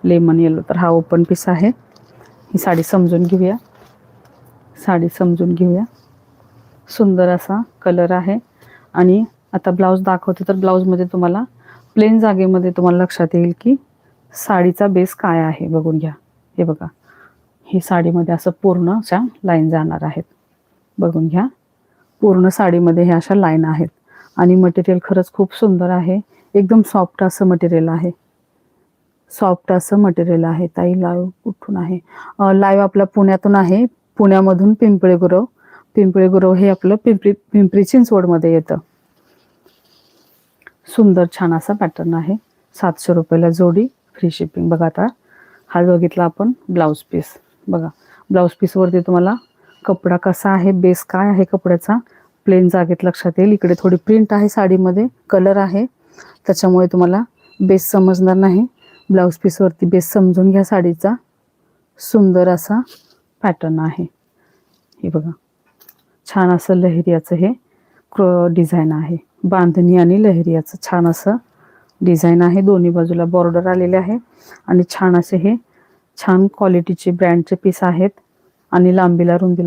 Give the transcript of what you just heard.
Lemon yellow. तर हा open piece आहे. ही साडी समजून घेऊया. साडी समजून घेऊया. सुंदर असा कलर आहे. आणि आता ब्लाऊज दाखवते. तर ब्लाऊजमध्ये तुम्हाला प्लेन जागेमध्ये तुम्हाला लक्षात येईल की साडीचा बेस काय आहे. बघून घ्या. हे बघा, ही साडीमध्ये असं पूर्ण अशा लाईन जाणार आहेत. बघून घ्या, पूर्ण साडीमध्ये ह्या अशा लाईन आहेत. आणि मटेरियल खरंच खूप सुंदर आहे. एकदम सॉफ्ट असं मटेरियल आहे. सॉफ्ट असं मटेरियल आहे. ताई लाईव्ह कुठून आहे? लाईव्ह आपला पुण्यातून आहे. पुण्यामधून पिंपळेगुरव. पिंपळेगुरव हे आपलं पिंपरी चिंचवडमध्ये येतं. सुंदर छान असा पॅटर्न आहे. 700 रुपयाला जोडी, फ्री शिपिंग. बघा, आता हा बघितला आपण ब्लाऊज पीस. बघा, ब्लाऊज पीसवरती तुम्हाला कपडा कसा आहे, बेस काय आहे कपड्याचा, प्लेन जागेत लक्षात येईल. इकडे थोडी प्रिंट आहे साडीमध्ये, कलर आहे, त्याच्यामुळे तुम्हाला बेस समजणार नाही. ब्लाऊज पीसवरती बेस समजून घ्या साडीचा. सुंदर असा पॅटर्न आहे. हे बघा, छान असं लहेरियाचं हे डिझाईन आहे. बांधणी आणि लहेरियाचं छान असं डिझाईन आहे. दोन्ही बाजूला बॉर्डर आलेले आहे. आणि छान असे हे छान क्वालिटीचे ब्रँडचे पीस आहेत. आणि लांबीला रुंदीला